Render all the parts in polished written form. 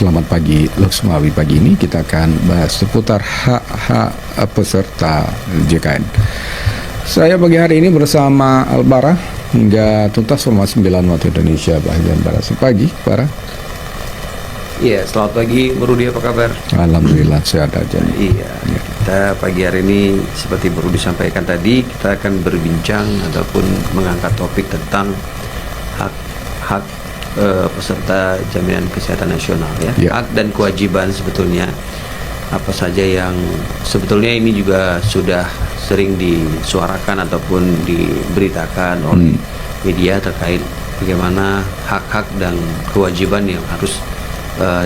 Selamat pagi Loksmawi. Pagi ini kita akan bahas seputar hak-hak peserta JKN. Saya pagi hari ini bersama Albara hingga tuntas selama 9 waktu Indonesia bagian Barat. Pagi, Bara. Iya, selamat pagi Rudi, apa kabar? Alhamdulillah sehat aja. Iya, kita pagi hari ini seperti Rudi sampaikan tadi, kita akan berbincang ataupun mengangkat topik tentang hak peserta jaminan kesehatan nasional ya. Hak dan kewajiban sebetulnya apa saja yang sebetulnya ini juga sudah sering disuarakan ataupun diberitakan oleh media terkait bagaimana hak-hak dan kewajiban yang harus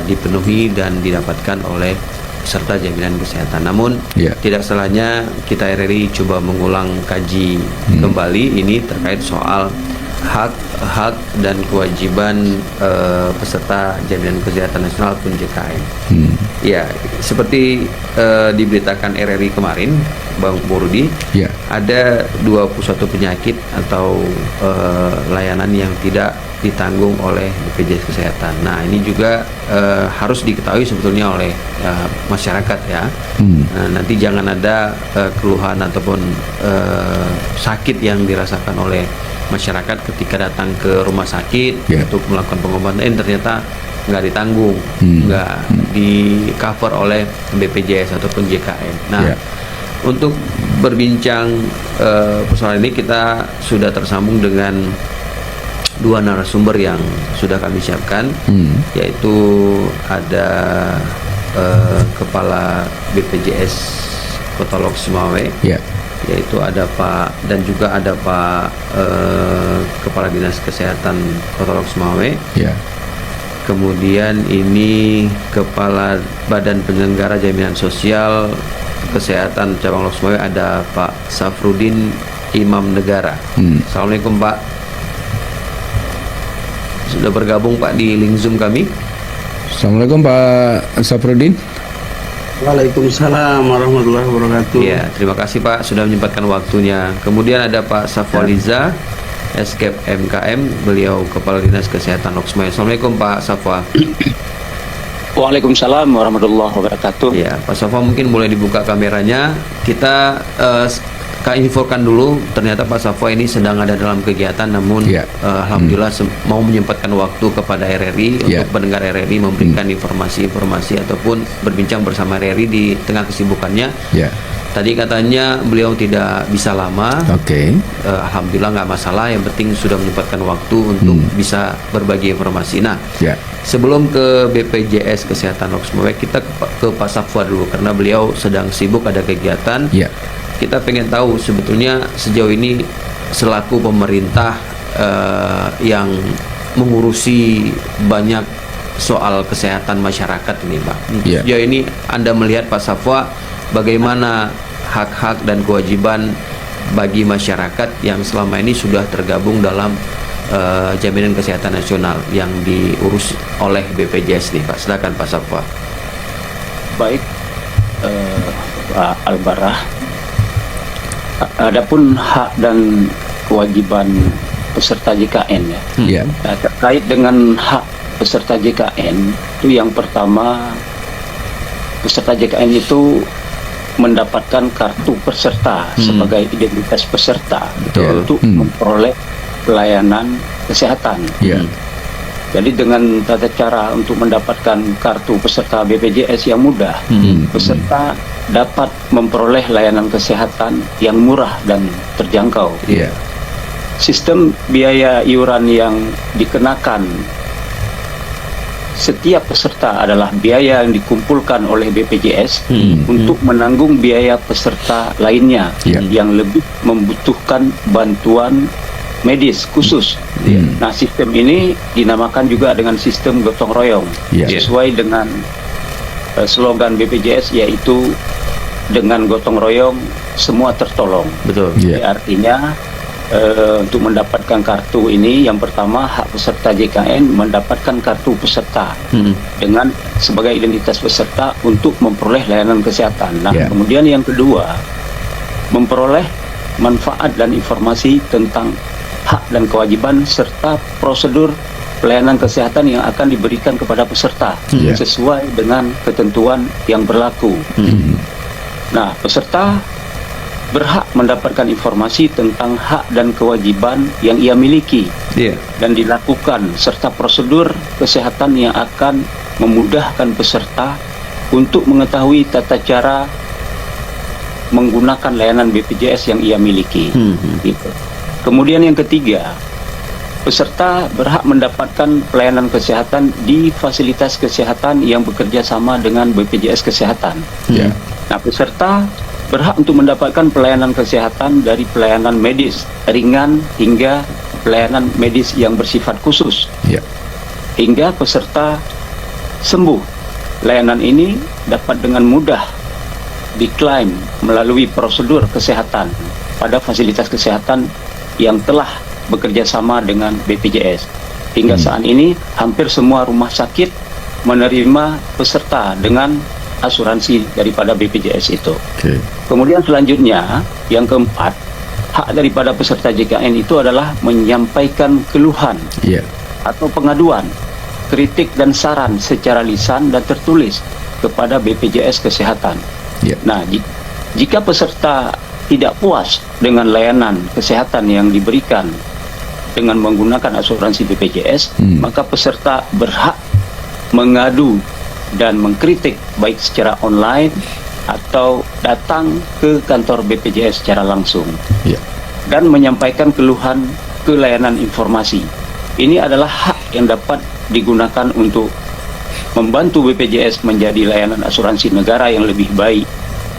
dipenuhi dan didapatkan oleh peserta jaminan kesehatan. Namun tidak salahnya kita RRI coba mengulang kaji kembali ini terkait soal hak dan kewajiban peserta jaminan kesehatan nasional pun JKN. Ya, seperti diberitakan RRI kemarin, Bang Rudi, ada 21 penyakit atau layanan yang tidak ditanggung oleh BPJS Kesehatan. Nah, ini juga harus diketahui sebetulnya oleh masyarakat ya. Nanti jangan ada keluhan ataupun sakit yang dirasakan oleh masyarakat ketika datang ke rumah sakit untuk melakukan pengobatan, ternyata nggak ditanggung, nggak di cover oleh BPJS ataupun JKN. Nah, untuk berbincang persoalan ini kita sudah tersambung dengan dua narasumber yang sudah kami siapkan, yaitu ada Kepala BPJS Kota Loksmawe, yaitu ada Pak, dan juga ada Pak Kepala Dinas Kesehatan Kota Loksmawe. Kemudian ini Kepala Badan Penyelenggara Jaminan Sosial Kesehatan Cabang Loksmawe, ada Pak Safrudin Imam Negara. Assalamualaikum Pak. Sudah bergabung Pak di link Zoom kami. Assalamualaikum Pak Safrudin. Waalaikumsalam warahmatullahi wabarakatuh. Ya, terima kasih Pak sudah menyempatkan waktunya. Kemudian ada Pak Safwaliza, Escape MKM, beliau Kepala Dinas Kesehatan Loksmawe. Assalamualaikum Pak Safwa. Waalaikumsalam warahmatullahi wabarakatuh. Ya, Pak Safwa mungkin boleh dibuka kameranya. Kita infokan dulu, ternyata Pak Safwa ini sedang ada dalam kegiatan, namun alhamdulillah mau menyempatkan waktu kepada RRI untuk pendengar RRI memberikan informasi-informasi ataupun berbincang bersama RRI di tengah kesibukannya. Tadi katanya beliau tidak bisa lama. Alhamdulillah nggak masalah, yang penting sudah menyempatkan waktu untuk bisa berbagi informasi. Nah, sebelum ke BPJS Kesehatan Loksmawe, kita ke Pak Safwa dulu karena beliau sedang sibuk ada kegiatan. Kita pengen tahu sebetulnya sejauh ini selaku pemerintah yang mengurusi banyak soal kesehatan masyarakat ini Pak. Sejauh ini Anda melihat Pak Safwa bagaimana hak-hak dan kewajiban bagi masyarakat yang selama ini sudah tergabung dalam jaminan kesehatan nasional yang diurus oleh BPJS nih Pak. Silakan Pak Safwa. Baik, Pak Albarah. Adapun hak dan kewajiban peserta JKN terkait dengan hak peserta JKN itu, yang pertama, peserta JKN itu mendapatkan kartu peserta sebagai identitas peserta untuk memperoleh pelayanan kesehatan. Jadi dengan tata cara untuk mendapatkan kartu peserta BPJS yang mudah, peserta dapat memperoleh layanan kesehatan yang murah dan terjangkau. Sistem biaya iuran yang dikenakan setiap peserta adalah biaya yang dikumpulkan oleh BPJS untuk menanggung biaya peserta lainnya yang lebih membutuhkan bantuan medis khusus. Nah, sistem ini dinamakan juga dengan sistem gotong royong, sesuai dengan slogan BPJS, yaitu dengan gotong royong semua tertolong. Betul. Artinya untuk mendapatkan kartu ini, yang pertama hak peserta JKN mendapatkan kartu peserta dengan sebagai identitas peserta untuk memperoleh layanan kesehatan. Nah, kemudian yang kedua, memperoleh manfaat dan informasi tentang hak dan kewajiban serta prosedur pelayanan kesehatan yang akan diberikan kepada peserta sesuai dengan ketentuan yang berlaku. Nah, peserta berhak mendapatkan informasi tentang hak dan kewajiban yang ia miliki dan dilakukan, serta prosedur kesehatan yang akan memudahkan peserta untuk mengetahui tata cara menggunakan layanan BPJS yang ia miliki. Gitu. Kemudian yang ketiga, peserta berhak mendapatkan pelayanan kesehatan di fasilitas kesehatan yang bekerja sama dengan BPJS Kesehatan. Nah, peserta berhak untuk mendapatkan pelayanan kesehatan dari pelayanan medis ringan hingga pelayanan medis yang bersifat khusus. Hingga peserta sembuh. Layanan ini dapat dengan mudah diklaim melalui prosedur kesehatan pada fasilitas kesehatan yang telah bekerja sama dengan BPJS. Hingga saat ini hampir semua rumah sakit menerima peserta dengan asuransi daripada BPJS itu. Kemudian selanjutnya, yang keempat, hak daripada peserta JKN itu adalah menyampaikan keluhan atau pengaduan, kritik dan saran secara lisan dan tertulis kepada BPJS Kesehatan. Nah, jika peserta tidak puas dengan layanan kesehatan yang diberikan dengan menggunakan asuransi BPJS, maka peserta berhak mengadu dan mengkritik baik secara online atau datang ke kantor BPJS secara langsung dan menyampaikan keluhan ke layanan informasi. Ini adalah hak yang dapat digunakan untuk membantu BPJS menjadi layanan asuransi negara yang lebih baik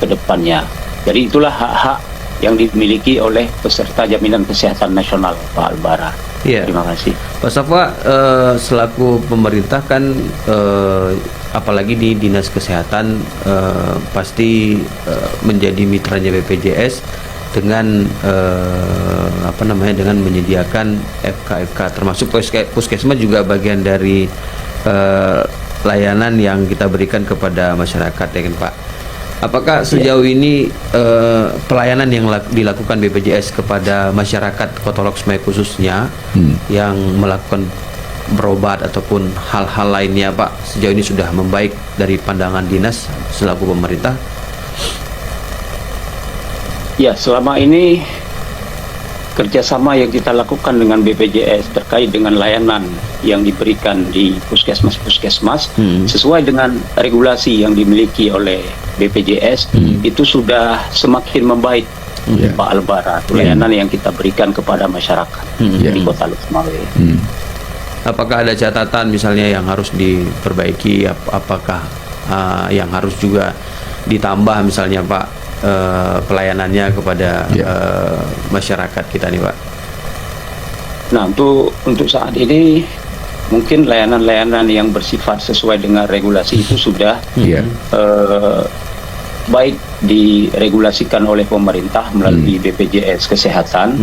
ke depannya. Jadi itulah hak-hak yang dimiliki oleh peserta jaminan kesehatan nasional, Pak Albara. Terima kasih. Pak Safa, selaku pemerintah kan, apalagi di Dinas Kesehatan, pasti menjadi mitranya BPJS dengan dengan menyediakan FK termasuk puskesmas juga bagian dari layanan yang kita berikan kepada masyarakat, ya kan Pak? Apakah sejauh ini pelayanan yang dilakukan BPJS kepada masyarakat Kota Lok Sumai khususnya yang melakukan berobat ataupun hal-hal lainnya, Pak, sejauh ini sudah membaik dari pandangan dinas selaku pemerintah? Ya, selama ini kerjasama yang kita lakukan dengan BPJS terkait dengan layanan yang diberikan di puskesmas-puskesmas sesuai dengan regulasi yang dimiliki oleh BPJS itu sudah semakin membaik, Pak Albara. Layanan yang kita berikan kepada masyarakat di Kota Lok Sumai. Apakah ada catatan misalnya yang harus diperbaiki? Apakah yang harus juga ditambah misalnya, Pak, pelayanannya kepada masyarakat kita nih, Pak? Nah, untuk saat ini mungkin layanan-layanan yang bersifat sesuai dengan regulasi itu sudah baik diregulasikan oleh pemerintah melalui BPJS Kesehatan.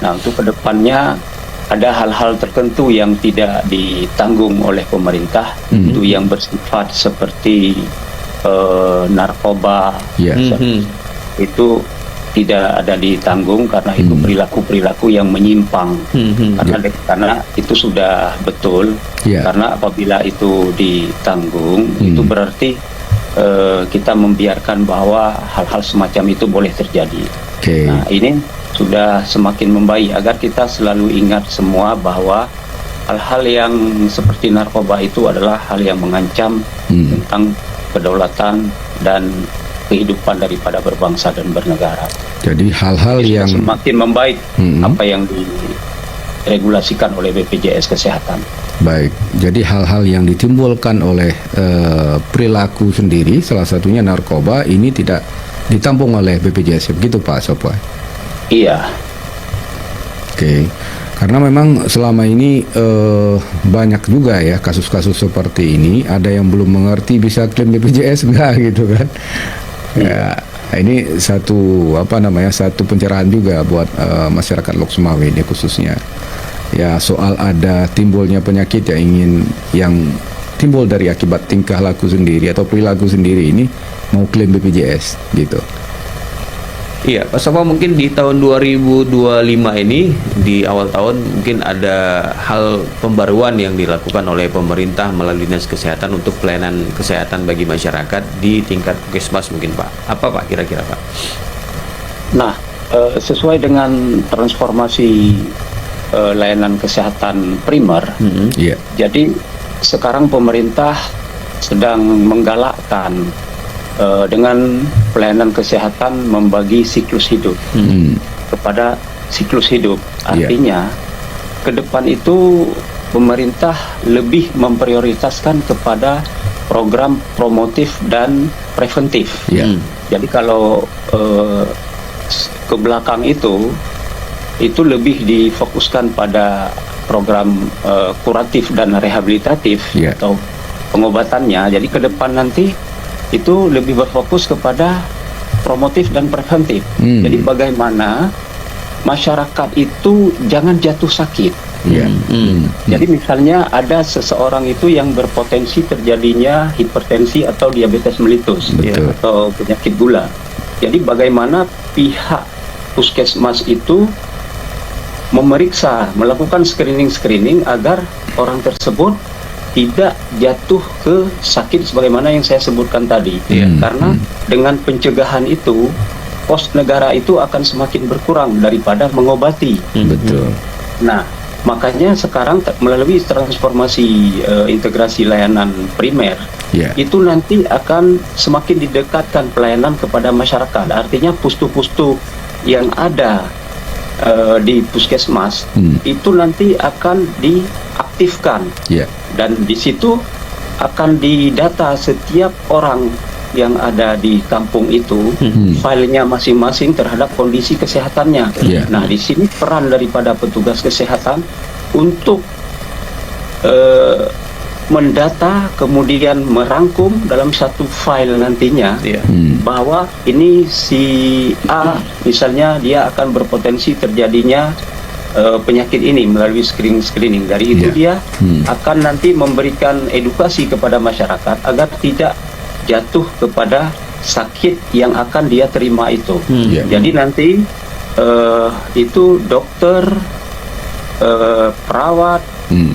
Nah, untuk kedepannya ada hal-hal tertentu yang tidak ditanggung oleh pemerintah, itu yang bersifat seperti narkoba, itu tidak ada ditanggung karena itu perilaku-perilaku yang menyimpang. Karena itu sudah betul. Karena apabila itu ditanggung, itu berarti kita membiarkan bahwa hal-hal semacam itu boleh terjadi. Nah, ini sudah semakin membaik agar kita selalu ingat semua bahwa hal-hal yang seperti narkoba itu adalah hal yang mengancam tentang kedaulatan dan kehidupan daripada berbangsa dan bernegara. Jadi hal-hal yang semakin membaik apa yang diregulasikan oleh BPJS Kesehatan. Baik, jadi hal-hal yang ditimbulkan oleh perilaku sendiri, salah satunya narkoba, ini tidak ditampung oleh BPJS, begitu Pak Sopwa? Iya. Karena memang selama ini banyak juga ya kasus-kasus seperti ini. Ada yang belum mengerti bisa klaim BPJS enggak gitu kan? Ya, ini satu pencerahan juga buat masyarakat Lok Sumai ini khususnya. Ya, soal ada timbulnya penyakit yang timbul dari akibat tingkah laku sendiri atau perilaku sendiri ini mau klaim BPJS gitu. Iya, Pak Safa, mungkin di tahun 2025 ini, di awal tahun mungkin ada hal pembaruan yang dilakukan oleh pemerintah melalui Dinas Kesehatan untuk pelayanan kesehatan bagi masyarakat di tingkat puskesmas mungkin Pak. Apa Pak kira-kira Pak? Nah, sesuai dengan transformasi layanan kesehatan primer, Iya. jadi sekarang pemerintah sedang menggalakkan dengan pelayanan kesehatan membagi siklus hidup kepada siklus hidup. Artinya ke depan itu pemerintah lebih memprioritaskan kepada program promotif dan preventif. Jadi kalau ke belakang itu lebih difokuskan pada program kuratif dan rehabilitatif atau pengobatannya. Jadi ke depan nanti itu lebih berfokus kepada promotif dan preventif. Jadi bagaimana masyarakat itu jangan jatuh sakit. Jadi misalnya ada seseorang itu yang berpotensi terjadinya hipertensi atau diabetes mellitus atau penyakit gula. Jadi bagaimana pihak puskesmas itu memeriksa, melakukan screening agar orang tersebut tidak jatuh ke sakit sebagaimana yang saya sebutkan tadi. Karena dengan pencegahan itu, pos negara itu akan semakin berkurang daripada mengobati. Betul. Nah, makanya sekarang melalui transformasi integrasi layanan primer, itu nanti akan semakin didekatkan pelayanan kepada masyarakat. Artinya pustu-pustu yang ada di puskesmas itu nanti akan diaktifkan. Dan di situ akan didata setiap orang yang ada di kampung itu, filenya masing-masing terhadap kondisi kesehatannya. Nah, di sini peran daripada petugas kesehatan untuk mendata, kemudian merangkum dalam satu file nantinya bahwa ini si A misalnya dia akan berpotensi terjadinya penyakit ini melalui screening. Dari itu dia akan nanti memberikan edukasi kepada masyarakat agar tidak jatuh kepada sakit yang akan dia terima itu. Jadi nanti itu dokter, perawat,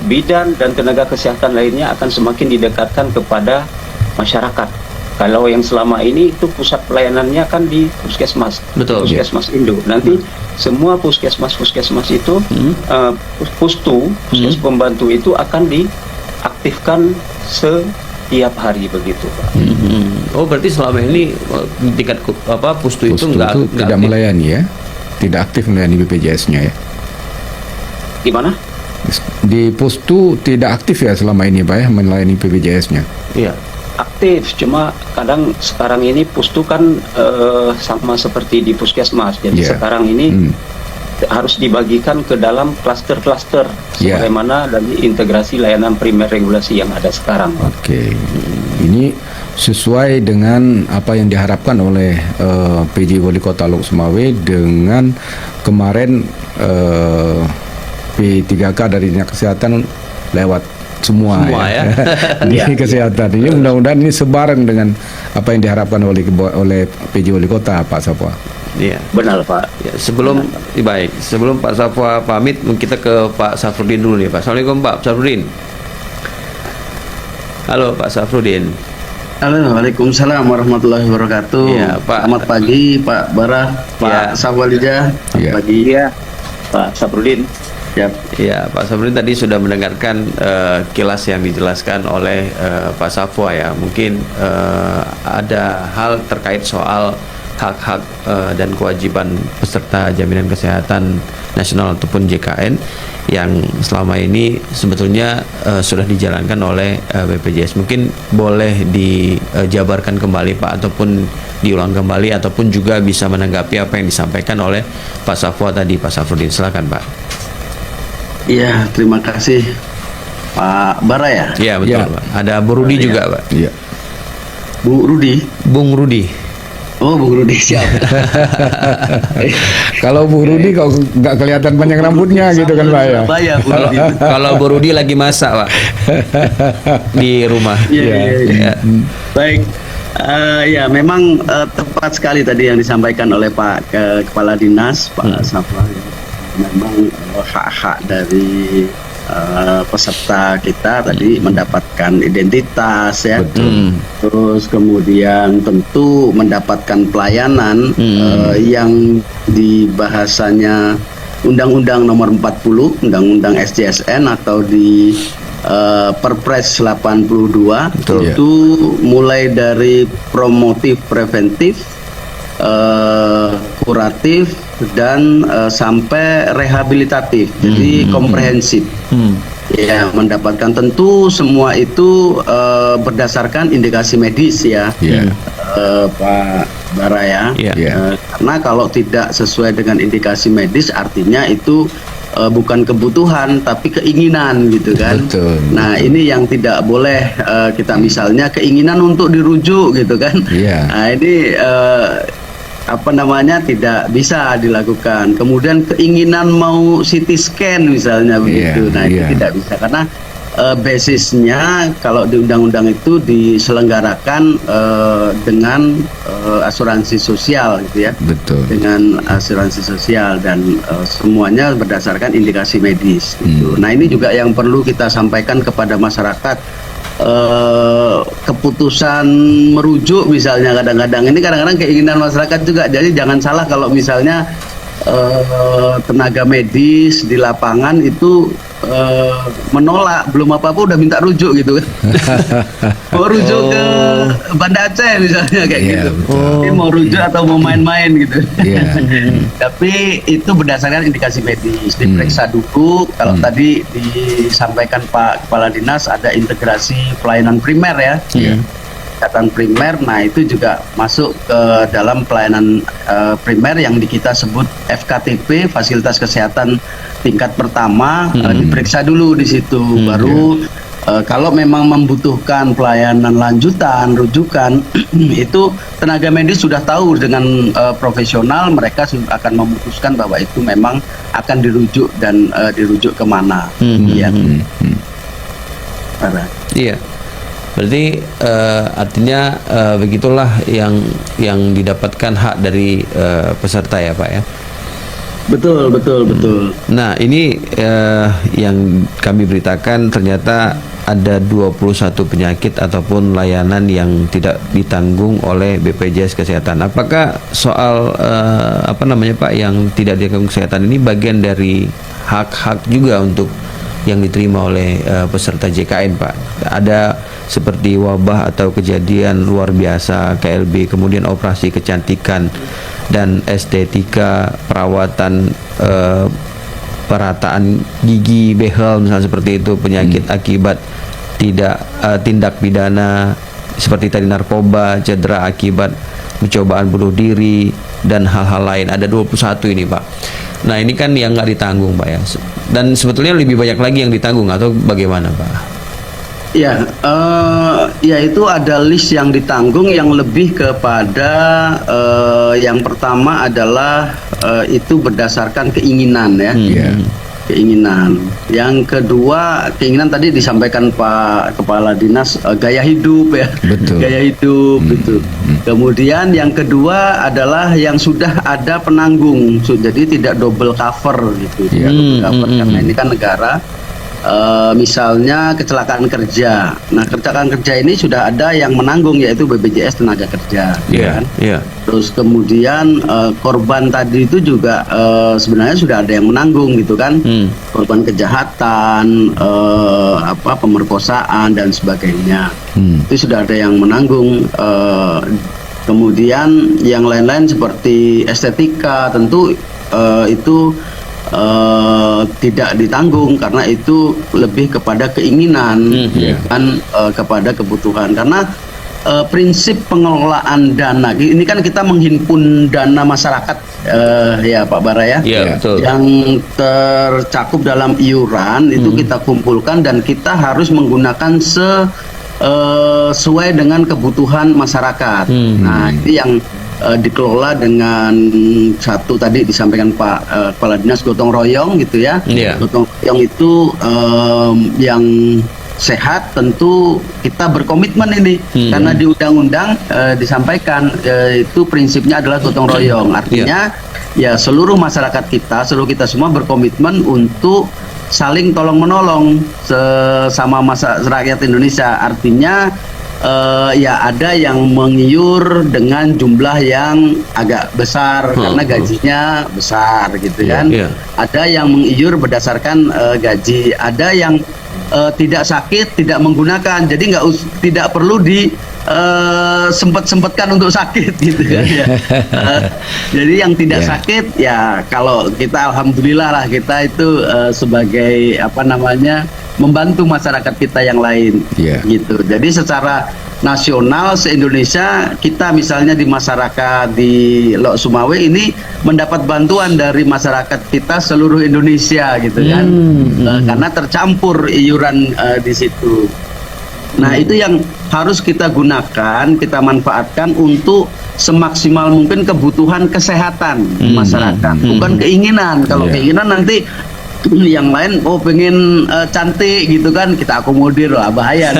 bidan dan tenaga kesehatan lainnya akan semakin didekatkan kepada masyarakat. Kalau yang selama ini itu pusat pelayanannya kan di puskesmas, puskesmas Indo. Nanti semua puskesmas itu puskes pembantu itu akan diaktifkan setiap hari begitu, Pak. Oh, berarti selama ini tingkat pustu itu tidak melayani ya, tidak aktif melayani BPJS-nya ya. Gimana? Di pustu tidak aktif ya selama ini Pak ya melayani BPJS-nya. Iya. Aktif, cuma kadang sekarang ini pustu kan sama seperti di puskesmas. Jadi sekarang ini harus dibagikan ke dalam klaster-klaster sebagaimana dari integrasi layanan primer regulasi yang ada sekarang. Ini sesuai dengan apa yang diharapkan oleh PJ Wali Kota Lok Sumawe dengan kemarin P3K dari Dinas Kesehatan lewat semua ya. Di kesehatan ini mudah-mudahan ini sebareng dengan apa yang diharapkan oleh PJ Wali Kota Pak Safa. Iya, benar Pak. Ya, sebelum Pak Safa pamit, kita ke Pak Safrudin dulu nih Pak. Assalamualaikum Pak Safrudin. Halo Pak Safrudin. Halo, waalaikumsalam warahmatullahi wabarakatuh. Ya, Pak. Selamat pagi Pak Bara, Pak Safwalija. Pagi ya, Pak Safrudin. Ya, Pak Safrudin tadi sudah mendengarkan kilas yang dijelaskan oleh Pak Safwa ya. Mungkin ada hal terkait soal hak-hak dan kewajiban peserta jaminan kesehatan nasional ataupun JKN yang selama ini sebetulnya sudah dijalankan oleh BPJS. Mungkin boleh dijabarkan kembali Pak, ataupun diulang kembali, ataupun juga bisa menanggapi apa yang disampaikan oleh Pak Safwa tadi. Pak Safrudin, silakan Pak. Iya, terima kasih Pak Bara ya. Iya betul Pak. Ada Bu Rudi juga Pak. Iya. Bu Rudi. Bung Rudi. Oh, Bung Rudi siap. Kalau Bu Rudi kok nggak kelihatan panjang rambutnya gitu kan Pak ya. Kalau Bu Rudi lagi masak Pak di rumah. Iya. Baik. Ya, memang tepat sekali tadi yang disampaikan oleh Pak Kepala Dinas, Pak Safwa. Memang hak-hak dari peserta kita tadi mendapatkan identitas ya, terus kemudian tentu mendapatkan pelayanan yang di bahasanya Undang-Undang Nomor 40, Undang-Undang SJSN atau di Perpres 82. Betul. Itu mulai dari promotif, preventif, kuratif, dan sampai rehabilitatif. Jadi komprehensif. Ya, mendapatkan tentu semua itu berdasarkan indikasi medis ya, Pak Bara ya. Karena kalau tidak sesuai dengan indikasi medis artinya itu bukan kebutuhan tapi keinginan gitu kan. Betul. Nah, ini yang tidak boleh kita misalnya keinginan untuk dirujuk gitu kan. Nah, ini tidak bisa dilakukan. Kemudian keinginan mau CT scan misalnya begitu. Nah, itu tidak bisa karena basisnya kalau di undang-undang itu diselenggarakan dengan asuransi sosial gitu ya. Betul. Dengan asuransi sosial dan semuanya berdasarkan indikasi medis gitu. Nah, ini juga yang perlu kita sampaikan kepada masyarakat. Keputusan merujuk misalnya kadang-kadang keinginan masyarakat juga, jadi jangan salah kalau misalnya tenaga medis di lapangan itu menolak, belum apa-apa udah minta rujuk gitu kan. Mau rujuk ke Banda Aceh misalnya kayak gitu. Ini mau rujuk atau mau main-main gitu. Tapi itu berdasarkan indikasi medis, diperiksa dulu. Kalau tadi disampaikan Pak Kepala Dinas ada integrasi pelayanan primer ya. Kesehatan primer, nah itu juga masuk ke dalam pelayanan primer yang kita sebut FKTP, fasilitas kesehatan tingkat pertama. Diperiksa dulu di situ, baru kalau memang membutuhkan pelayanan lanjutan, rujukan, itu tenaga medis sudah tahu dengan profesional, mereka akan memutuskan bahwa itu memang akan dirujuk dan dirujuk kemana. Iya. Berarti artinya begitulah yang didapatkan hak dari peserta ya Pak ya. Betul. Nah, ini yang kami beritakan ternyata ada 21 penyakit ataupun layanan yang tidak ditanggung oleh BPJS Kesehatan. Apakah soal Pak yang tidak ditanggung kesehatan ini bagian dari hak-hak juga untuk yang diterima oleh peserta JKN Pak? Ada seperti wabah atau kejadian luar biasa, KLB, kemudian operasi kecantikan dan estetika, perawatan perataan gigi, behel misalnya seperti itu, penyakit akibat tindak pidana seperti tadi narkoba, cedera akibat pencobaan bunuh diri dan hal-hal lain. Ada 21 ini Pak. Nah, ini kan yang nggak ditanggung Pak ya. Dan sebetulnya lebih banyak lagi yang ditanggung atau bagaimana Pak? Ya, itu ada list yang ditanggung yang lebih kepada yang pertama adalah itu berdasarkan keinginan ya. Keinginan. Yang kedua, keinginan tadi disampaikan Pak Kepala Dinas, gaya hidup ya. Betul. Gaya hidup gitu. Kemudian yang kedua adalah yang sudah ada penanggung, jadi tidak double cover gitu. Double cover karena ini kan negara. Misalnya kecelakaan kerja. Nah, kecelakaan kerja ini sudah ada yang menanggung yaitu BPJS Tenaga Kerja, kan? Terus kemudian korban tadi itu juga sebenarnya sudah ada yang menanggung gitu kan? Korban kejahatan, pemerkosaan dan sebagainya. Itu sudah ada yang menanggung. Kemudian yang lain-lain seperti estetika tentu itu tidak ditanggung karena itu lebih kepada keinginan bukan kepada kebutuhan. Karena prinsip pengelolaan dana ini kan kita menghimpun dana masyarakat ya Pak Bara ya, betul. Yang tercakup dalam iuran itu kita kumpulkan dan kita harus menggunakan sesuai dengan kebutuhan masyarakat. Nah, itu yang dikelola dengan satu tadi disampaikan Pak Kepala Dinas gotong royong gitu ya. Gotong royong itu yang sehat, tentu kita berkomitmen ini karena di undang-undang disampaikan itu prinsipnya adalah gotong royong. Artinya ya seluruh masyarakat kita, seluruh kita semua berkomitmen untuk saling tolong menolong sesama rakyat Indonesia. Artinya ya ada yang mengiur dengan jumlah yang agak besar karena gajinya besar gitu kan. Ada yang mengiur berdasarkan gaji, ada yang tidak sakit, tidak menggunakan, jadi tidak perlu sempatkan untuk sakit gitu kan ya. Jadi yang tidak sakit ya, kalau kita alhamdulillah lah, kita itu sebagai membantu masyarakat kita yang lain gitu. Jadi secara nasional se-Indonesia kita misalnya di masyarakat di Lok Sumawe ini mendapat bantuan dari masyarakat kita seluruh Indonesia gitu kan. Karena tercampur iuran di situ. Nah, itu yang harus kita gunakan, kita manfaatkan untuk semaksimal mungkin kebutuhan kesehatan masyarakat, bukan keinginan. Kalau keinginan nanti yang lain pengen cantik gitu kan, kita akomodir lah, bahaya.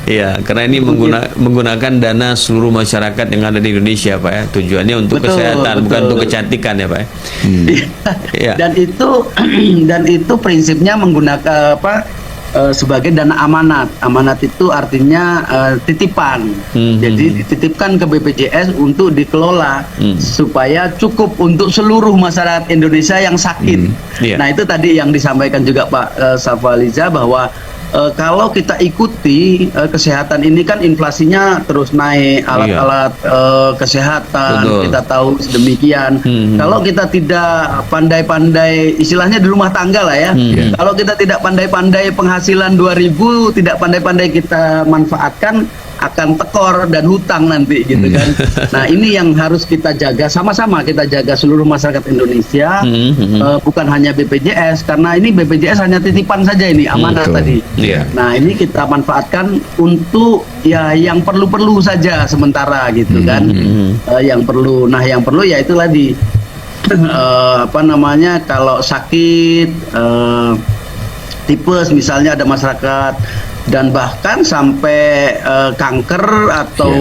Iya, karena ini menggunakan dana seluruh masyarakat yang ada di Indonesia, Pak ya. Tujuannya untuk kesehatan, bukan untuk kecantikan ya, Pak ya. Dan itu prinsipnya menggunakan sebagai dana amanat. Amanat itu artinya titipan. Jadi dititipkan ke BPJS untuk dikelola supaya cukup untuk seluruh masyarakat Indonesia yang sakit. Nah, itu tadi yang disampaikan juga Pak Safaliza, bahwa kalau kita ikuti kesehatan ini kan inflasinya terus naik, alat-alat kesehatan kita tahu sedemikian. Kalau kita tidak pandai-pandai, istilahnya di rumah tangga lah ya, kalau kita tidak pandai-pandai penghasilan 2.000, tidak pandai-pandai kita manfaatkan, akan tekor dan hutang nanti gitu kan. Nah, ini yang harus kita jaga sama-sama, kita jaga seluruh masyarakat Indonesia, bukan hanya BPJS, karena ini BPJS hanya titipan saja, ini amanah tadi. Nah, ini kita manfaatkan untuk ya yang perlu-perlu saja sementara gitu kan. Yang perlu, yang perlu ya itu tadi kalau sakit tipes misalnya ada masyarakat, dan bahkan sampai kanker atau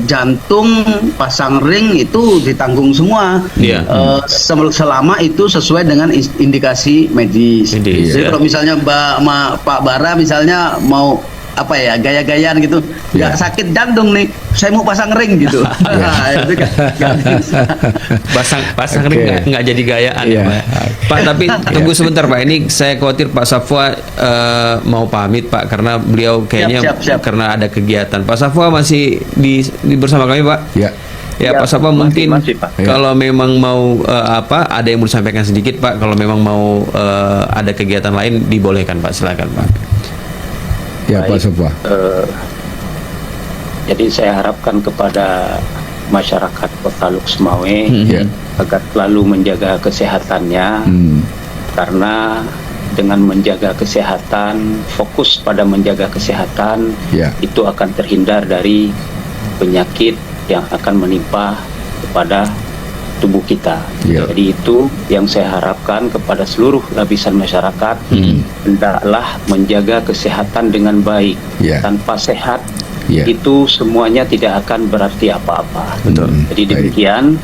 jantung, pasang ring itu ditanggung semua, selama itu sesuai dengan indikasi medis. Jadi kalau misalnya Pak Bara misalnya mau gaya-gayaan gitu, nggak sakit jantung nih, saya mau pasang ring gitu. Itu pasang ring nggak jadi gayaan ya, Pak. Tapi tunggu sebentar, Pak. Ini saya khawatir Pak Safwa mau pamit, Pak, karena beliau kayaknya siap. Karena ada kegiatan. Pak Safwa masih di bersama kami, Pak? Ya, Pak Safwa, mungkin kalau memang mau ada yang mau disampaikan sedikit, Pak. Kalau memang mau ada kegiatan lain dibolehkan, Pak. Silakan, Pak. Ya, Pak Safwa. Jadi saya harapkan kepada masyarakat Kota Lok Sumawe agar selalu menjaga kesehatannya, karena dengan menjaga kesehatan, fokus pada menjaga kesehatan, itu akan terhindar dari penyakit yang akan menimpa kepada tubuh kita. Jadi itu yang saya harapkan kepada seluruh lapisan masyarakat, hendaklah menjaga kesehatan dengan baik. Tanpa sehat itu semuanya tidak akan berarti apa-apa. Jadi demikian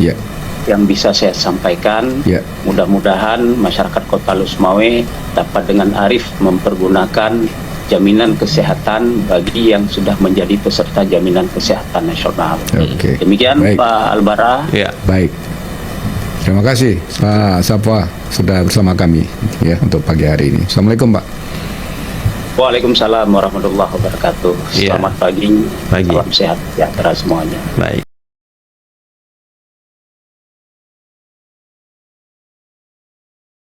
yang bisa saya sampaikan. Mudah-mudahan masyarakat Kota Lok Sumawe dapat dengan arif mempergunakan jaminan kesehatan bagi yang sudah menjadi peserta jaminan kesehatan nasional. Demikian Pak Albara. Baik. Terima kasih Pak Safwa sudah bersama kami untuk pagi hari ini. Assalamualaikum, Pak. Waalaikumsalam warahmatullahi wabarakatuh. Selamat pagi. Salam sehat sejahtera semuanya. Baik.